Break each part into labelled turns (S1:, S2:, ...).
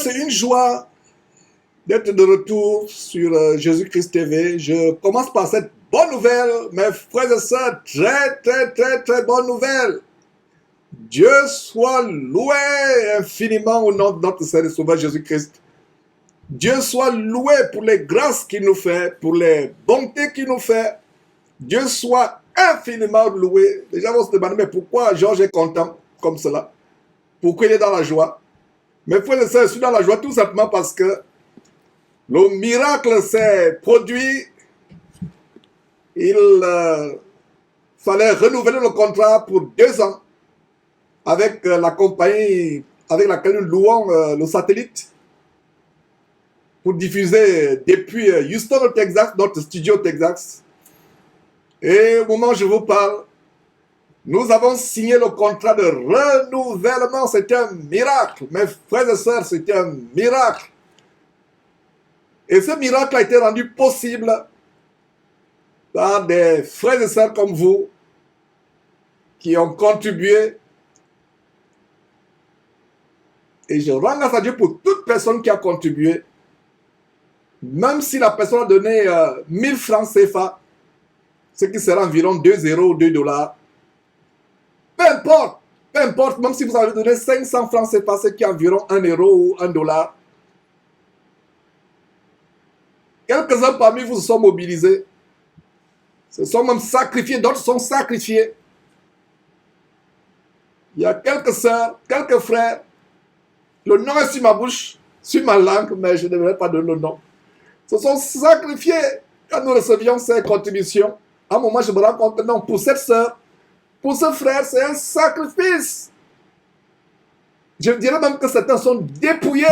S1: c'est une joie d'être de retour sur Jésus-Christ TV. Je commence par cette bonne nouvelle, mes frères et sœurs, très bonne nouvelle. Dieu soit loué infiniment au nom de notre Seigneur et Sauveur Jésus-Christ. Dieu soit loué pour les grâces qu'il nous fait, pour les bontés qu'il nous fait. Dieu soit infiniment loué. Les gens vont se demander, mais pourquoi Georges est content comme cela? Pourquoi il est dans la joie? Mes frères et sœurs, je suis dans la joie tout simplement parce que le miracle s'est produit. Il fallait renouveler le contrat pour 2 ans avec la compagnie avec laquelle nous louons le satellite pour diffuser depuis Houston au Texas, notre studio au Texas. Et au moment où je vous parle, nous avons signé le contrat de renouvellement. C'est un miracle. Mes frères et sœurs, c'est un miracle. Et ce miracle a été rendu possible par des frères et sœurs comme vous qui ont contribué. Et je rends grâce à Dieu pour toute personne qui a contribué. Même si la personne a donné 1000 francs CFA, ce qui sera environ 2 € ou 2 $. Peu importe, même si vous avez donné 500 francs CFA, ce qui est environ 1 € ou 1 $. Quelques-uns parmi vous se sont mobilisés, se sont même sacrifiés, d'autres sont sacrifiés. Il y a quelques sœurs, quelques frères, le nom est sur ma bouche, sur ma langue, mais je ne devrais pas donner le nom. Se sont sacrifiés quand nous recevions ces contributions. À un moment, je me rends compte que non, pour cette sœur, pour ce frère, c'est un sacrifice. Je dirais même que certains sont dépouillés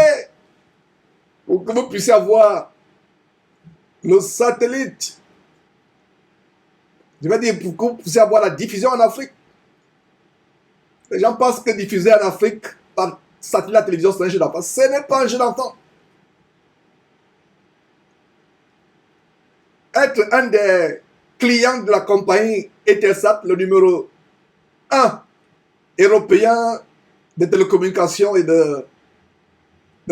S1: pour que vous puissiez avoir le satellite. Je vais dire pour que vous puissiez avoir la diffusion en Afrique. Les gens pensent que diffuser en Afrique par satellite la télévision, c'est un jeu d'enfant. Ce n'est pas un jeu d'enfant. Être un des clients de la compagnie Eutelsat, le numéro 1 européen de télécommunications et de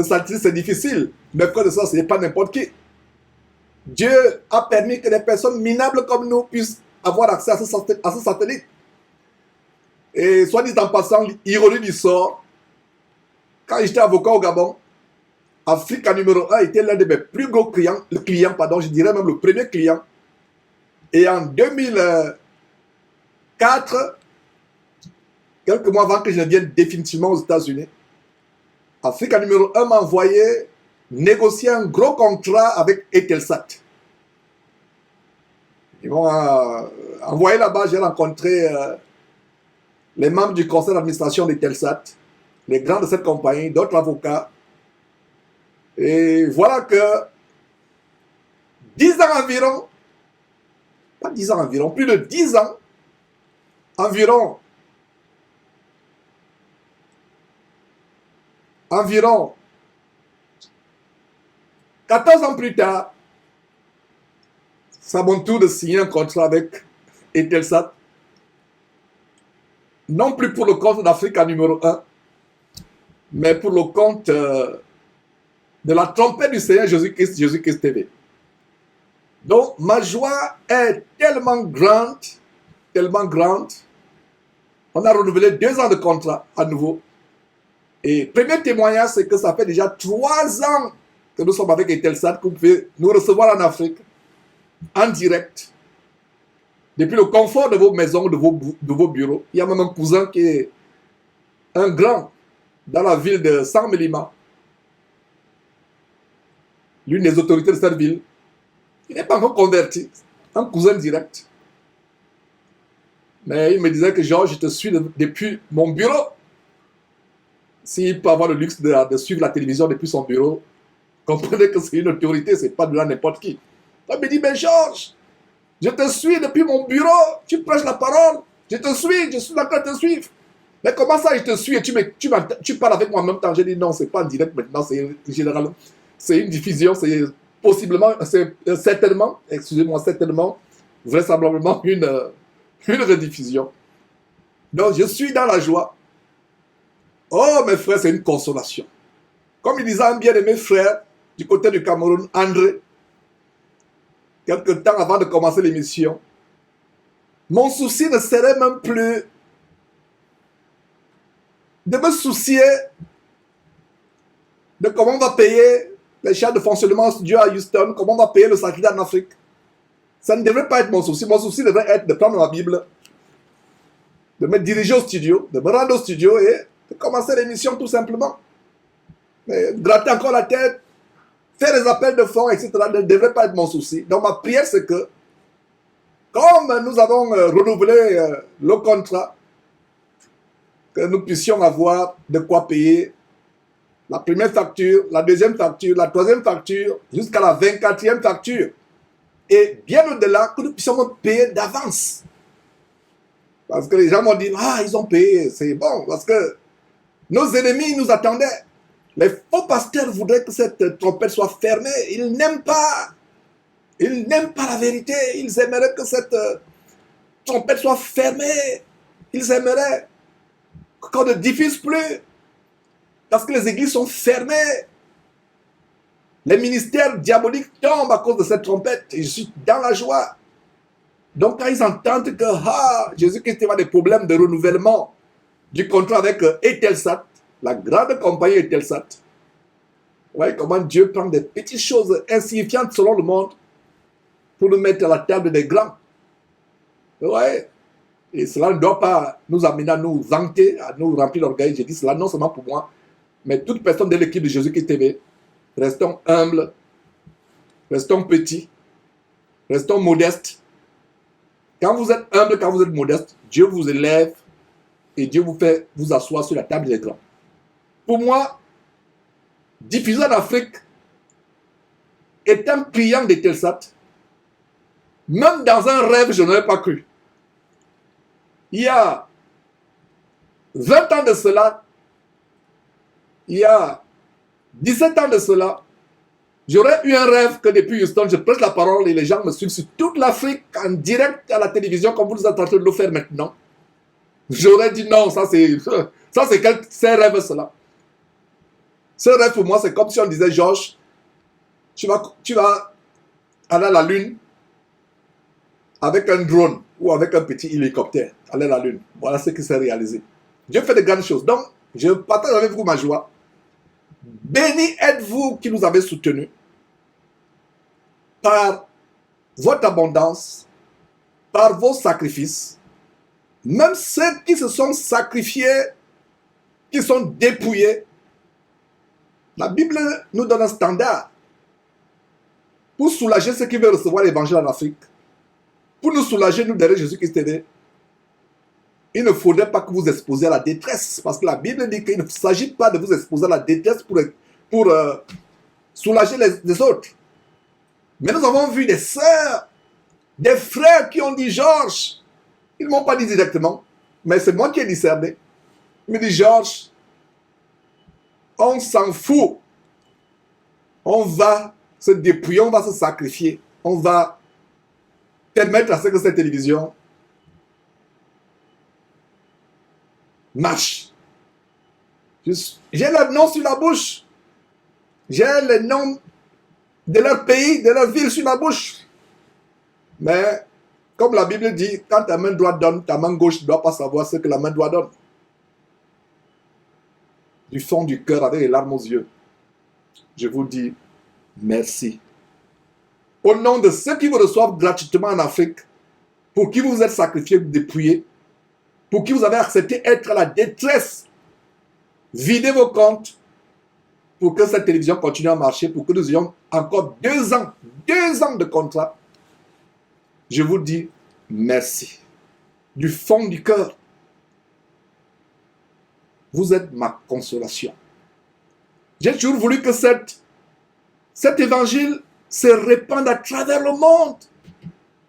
S1: satellite, c'est difficile. Mais frère de ça, ce n'est pas n'importe qui. Dieu a permis que des personnes minables comme nous puissent avoir accès à ce satellite. Et soit dit en passant, ironie du sort, quand j'étais avocat au Gabon, Africa numéro 1 était l'un de mes plus gros clients, je dirais même le premier client. Et en 2004, quelques mois avant que je ne vienne définitivement aux États-Unis, Africa numéro 1 m'a envoyé négocier un gros contrat avec Eutelsat. Ils m'ont envoyé là-bas, j'ai rencontré les membres du conseil d'administration d'Eutelsat, les grands de cette compagnie, d'autres avocats. Et voilà que 10 ans environ, pas 10 ans environ, plus de 10 ans environ 14 ans plus tard, c'est à mon tour de signer un contrat avec Eutelsat. Non plus pour le compte d'Africa numéro 1, mais pour le compte de la trompette du Seigneur Jésus-Christ, Jésus-Christ TV. Donc, ma joie est tellement grande. On a renouvelé 2 ans de contrat à nouveau. Et premier témoignage, c'est que ça fait déjà 3 ans que nous sommes avec Eutelsat, que vous pouvez nous recevoir en Afrique, en direct, depuis le confort de vos maisons, de vos bureaux. Il y a même un cousin qui est un grand dans la ville de Saint-Mélima, l'une des autorités de cette ville. Il n'est pas encore converti, un cousin direct. Mais il me disait que Georges, je te suis depuis mon bureau. S'il peut avoir le luxe de suivre la télévision depuis son bureau, comprenez que c'est une autorité, c'est pas de là n'importe qui. Il me dit, mais Georges, je te suis depuis mon bureau, tu prêches la parole, je te suis, je suis d'accord de te suivre. Mais comment ça, je te suis et tu parles avec moi en même temps? J'ai dit, non, c'est pas en direct maintenant, c'est généralement, c'est une diffusion, c'est possiblement, c'est certainement, vraisemblablement une rediffusion. Donc, je suis dans la joie. Oh, mes frères, c'est une consolation. Comme il disait un bien-aimé frère du côté du Cameroun, André, quelque temps avant de commencer l'émission, mon souci ne serait même plus de me soucier de comment on va payer les charges de fonctionnement en studio à Houston, comment on va payer le sacré en Afrique. Ça ne devrait pas être mon souci. Mon souci devrait être de prendre ma Bible, de me diriger au studio, de me rendre au studio et de commencer l'émission tout simplement. Mais gratter encore la tête, faire des appels de fonds, etc. ne devrait pas être mon souci. Donc ma prière, c'est que, comme nous avons renouvelé le contrat, que nous puissions avoir de quoi payer la première facture, la deuxième facture, la troisième facture, jusqu'à la 24e facture. Et bien au-delà, que nous puissions payer d'avance. Parce que les gens m'ont dit, ah, ils ont payé, c'est bon, parce que nos ennemis nous attendaient. Les faux pasteurs voudraient que cette trompette soit fermée. Ils n'aiment pas la vérité. Ils aimeraient que cette trompette soit fermée. Ils aimeraient qu'on ne diffuse plus. Parce que les églises sont fermées. Les ministères diaboliques tombent à cause de cette trompette. Et je suis dans la joie. Donc quand ils entendent que Jésus-Christ a des problèmes de renouvellement du contrat avec Eutelsat, la grande compagnie Eutelsat, vous voyez comment Dieu prend des petites choses insignifiantes selon le monde pour nous mettre à la table des grands. Vous voyez? Et cela ne doit pas nous amener à nous vanter, à nous remplir d'orgueil. J'ai dit cela non seulement pour moi, mais toute personne de l'équipe de Jésus-Christ TV. Restons humbles, restons petits, restons modestes. Quand vous êtes humble, quand vous êtes modeste, Dieu vous élève et Dieu vous fait vous asseoir sur la table des grands. Pour moi, diffuser en Afrique est un client d'Eutelsat. Même dans un rêve, je n'aurais pas cru. Il y a 20 ans de cela, il y a 17 ans de cela, j'aurais eu un rêve que depuis Houston, je prêche la parole et les gens me suivent sur toute l'Afrique en direct à la télévision comme vous êtes en train de le faire maintenant. J'aurais dit non, ça c'est un rêve cela. Ce rêve pour moi, c'est comme si on disait, Georges, tu vas aller à la Lune avec un drone ou avec un petit hélicoptère, aller à la Lune. Voilà ce qui s'est réalisé. Dieu fait de grandes choses. Donc, je partage avec vous ma joie. Béni êtes-vous qui nous avez soutenus par votre abondance, par vos sacrifices. Même ceux qui se sont sacrifiés, qui sont dépouillés. La Bible nous donne un standard pour soulager ceux qui veulent recevoir l'évangile en Afrique. Pour nous soulager, nous derrière Jésus-Christ TV, il ne faudrait pas que vous exposiez à la détresse. Parce que la Bible dit qu'il ne s'agit pas de vous exposer à la détresse pour soulager les autres. Mais nous avons vu des sœurs, des frères qui ont dit, Georges, ils ne m'ont pas dit directement, mais c'est moi qui ai discerné. Ils me disent, Georges, on s'en fout. On va se dépouiller, on va se sacrifier. On va permettre à ce que cette télévision marche. J'ai leur nom sur la bouche. J'ai le nom de leur pays, de leur ville sur la bouche. Mais, comme la Bible dit, quand ta main droite donne, ta main gauche ne doit pas savoir ce que la main droite donne. Du fond du cœur, avec les larmes aux yeux, je vous dis merci. Au nom de ceux qui vous reçoivent gratuitement en Afrique, pour qui vous êtes sacrifiés, dépouillés, pour qui vous avez accepté être à la détresse, videz vos comptes pour que cette télévision continue à marcher, pour que nous ayons encore 2 ans de contrat. Je vous dis merci. Du fond du cœur, vous êtes ma consolation. J'ai toujours voulu que cet évangile se répande à travers le monde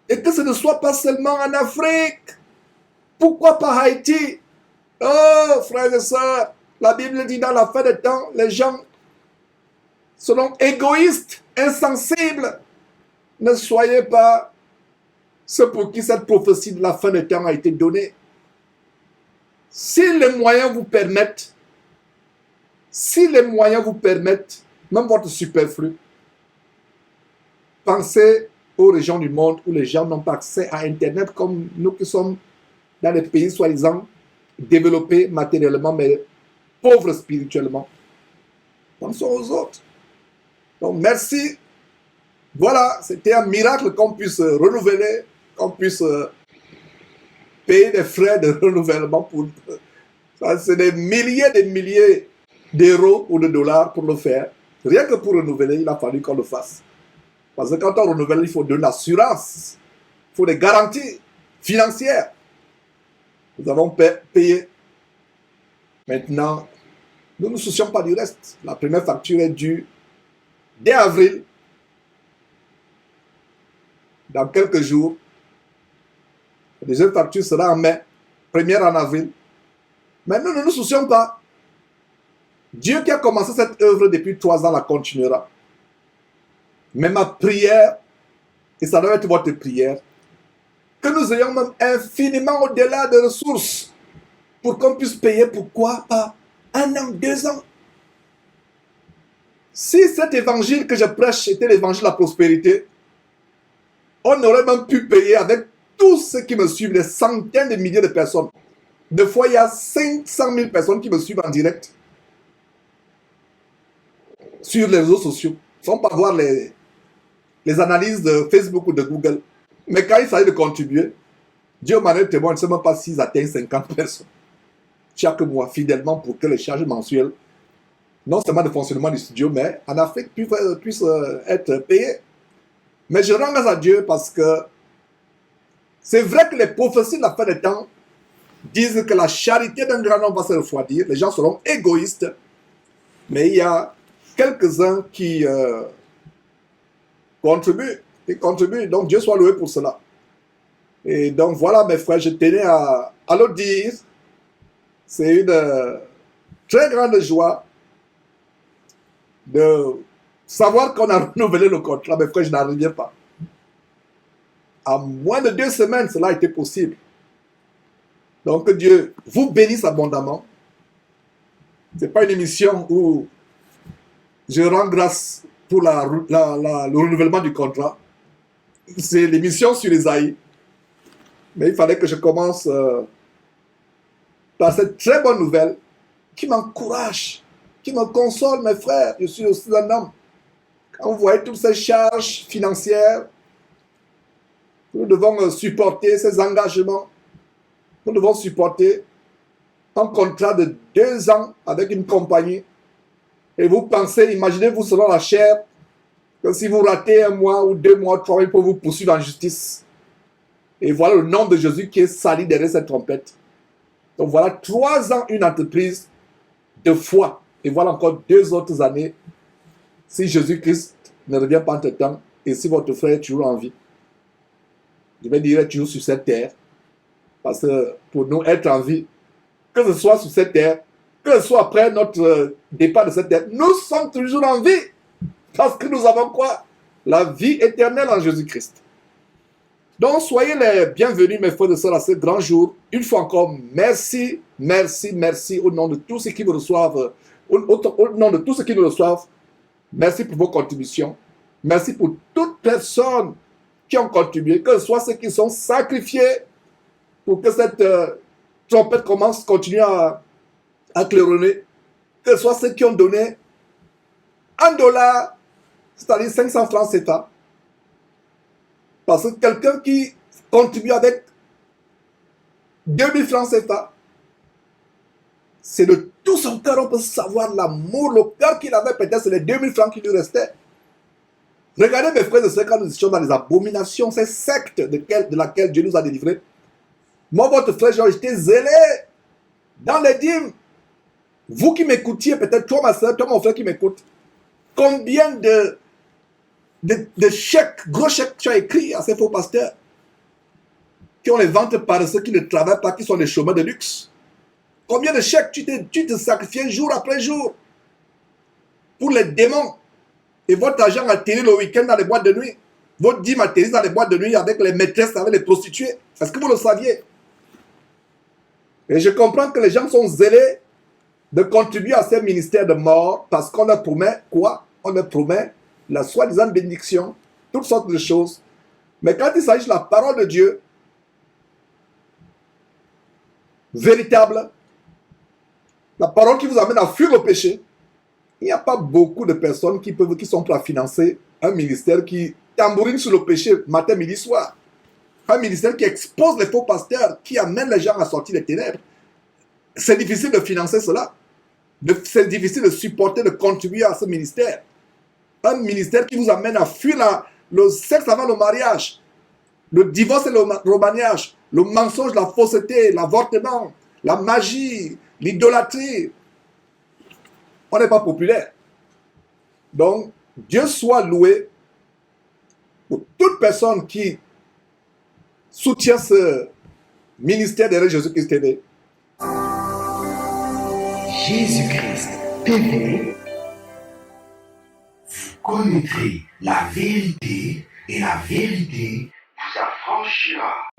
S1: et que ce ne soit pas seulement en Afrique. Pourquoi pas Haïti? Oh, frères et sœurs, la Bible dit dans la fin des temps, les gens seront égoïstes, insensibles. Ne soyez pas ceux pour qui cette prophétie de la fin des temps a été donnée. Si les moyens vous permettent, Si les moyens vous permettent, même votre superflu, pensez aux régions du monde où les gens n'ont pas accès à Internet comme nous qui sommes dans les pays soi-disant développés matériellement, mais pauvres spirituellement. Pensons aux autres. Donc, merci. Voilà, c'était un miracle qu'on puisse renouveler, qu'on puisse payer des frais de renouvellement pour... Ça, c'est des milliers d'euros ou de dollars pour le faire. Rien que pour renouveler, il a fallu qu'on le fasse. Parce que quand on renouvelle, il faut de l'assurance. Il faut des garanties financières. Nous avons payé. Maintenant, nous ne nous soucions pas du reste. La première facture est due dès avril. Dans quelques jours. La deuxième facture sera en mai. Première en avril. Mais nous ne nous soucions pas. Dieu qui a commencé cette œuvre depuis 3 ans la continuera. Mais ma prière, et ça doit être votre prière, que nous ayons même infiniment au-delà des ressources pour qu'on puisse payer, pourquoi pas 1 an, 2 ans. Si cet évangile que je prêche était l'évangile de la prospérité, on aurait même pu payer avec tous ceux qui me suivent, des centaines de milliers de personnes. Des fois, il y a 500 000 personnes qui me suivent en direct sur les réseaux sociaux, sans pas voir les analyses de Facebook ou de Google. Mais quand il s'agit de contribuer, Dieu m'en est témoin, je ne sais même pas s'ils atteignent 50 personnes chaque mois, fidèlement, pour que les charges mensuelles, non seulement de fonctionnement du studio, mais en Afrique, puissent être payées. Mais je rends grâce à Dieu parce que c'est vrai que les prophéties de la fin des temps disent que la charité d'un grand homme va se refroidir, les gens seront égoïstes, mais il y a quelques-uns qui contribuent, donc Dieu soit loué pour cela. Et donc voilà mes frères, je tenais à le dire, c'est une très grande joie de savoir qu'on a renouvelé le contrat, mes frères, je n'en reviens pas. En moins de 2 semaines, cela a été possible. Donc que Dieu vous bénisse abondamment. Ce n'est pas une émission où je rends grâce pour le renouvellement du contrat. C'est l'émission sur Esaïe. Mais il fallait que je commence par cette très bonne nouvelle qui m'encourage, qui me console, mes frères. Je suis aussi un homme. Quand vous voyez toutes ces charges financières, nous devons supporter ces engagements. Nous devons supporter un contrat de 2 ans avec une compagnie. Et vous pensez, imaginez-vous selon la chair, que si vous ratez 1 mois ou 2 mois, 3 mois, il peut vous poursuivre en justice. Et voilà le nom de Jésus qui est sali derrière cette trompette. Donc voilà 3 ans, une entreprise de foi. Et voilà encore 2 autres années, si Jésus-Christ ne revient pas entre temps, et si votre frère est toujours en vie. Je vais dire toujours sur cette terre. Parce que pour nous, être en vie, que ce soit sur cette terre, que ce soit après notre départ de cette terre, nous sommes toujours en vie. Parce que nous avons quoi? La vie éternelle en Jésus-Christ. Donc, soyez les bienvenus, mes frères et sœurs, à ce grand jour. Une fois encore, merci, merci, merci au nom de tous ceux qui me reçoivent, au nom de tous ceux qui nous reçoivent. Merci pour vos contributions. Merci pour toutes personnes qui ont contribué, que ce soit ceux qui sont sacrifiés pour que cette trompette continue à claironner, que ce soit ceux qui ont donné $1, c'est-à-dire 500 francs CFA. Parce que quelqu'un qui contribue avec 2000 francs CFA, c'est de tout son cœur, on peut savoir l'amour, le cœur qu'il avait, peut-être c'est les 2000 francs qui lui restaient. Regardez mes frères et sœurs, quand nous étions dans les abominations, ces sectes de laquelle Dieu nous a délivrés. Moi, votre frère Jean, j'étais zélé dans les dîmes. Vous qui m'écoutiez, peut-être toi, ma soeur, toi, mon frère qui m'écoute, combien de chèques, gros chèques tu as écrit à ces faux pasteurs qui ont les ventres paresseux, qui ne travaillent pas, qui sont des chômeurs de luxe? Combien de chèques tu te sacrifiais jour après jour pour les démons? Et votre argent atterrit le week-end dans les boîtes de nuit. Votre dîme atterrit dans les boîtes de nuit avec les maîtresses, avec les prostituées. Est-ce que vous le saviez? Et je comprends que les gens sont zélés de contribuer à ces ministères de mort parce qu'on leur promet quoi? On leur promet la soi-disant bénédiction, toutes sortes de choses. Mais quand il s'agit de la parole de Dieu, véritable, la parole qui vous amène à fuir le péché, il n'y a pas beaucoup de personnes qui sont prêtes à financer un ministère qui tambourine sur le péché matin, midi, soir. Un ministère qui expose les faux pasteurs, qui amène les gens à sortir des ténèbres. C'est difficile de financer cela. C'est difficile de supporter, de contribuer à ce ministère. Un ministère qui vous amène à fuir le sexe avant le mariage, le divorce et le remariage, le mensonge, la fausseté, l'avortement, la magie, l'idolâtrie. On n'est pas populaire. Donc, Dieu soit loué pour toute personne qui soutient ce ministère de Jésus-Christ TV.
S2: Jésus-Christ TV, vous connaîtrez la vérité et la vérité vous affranchira.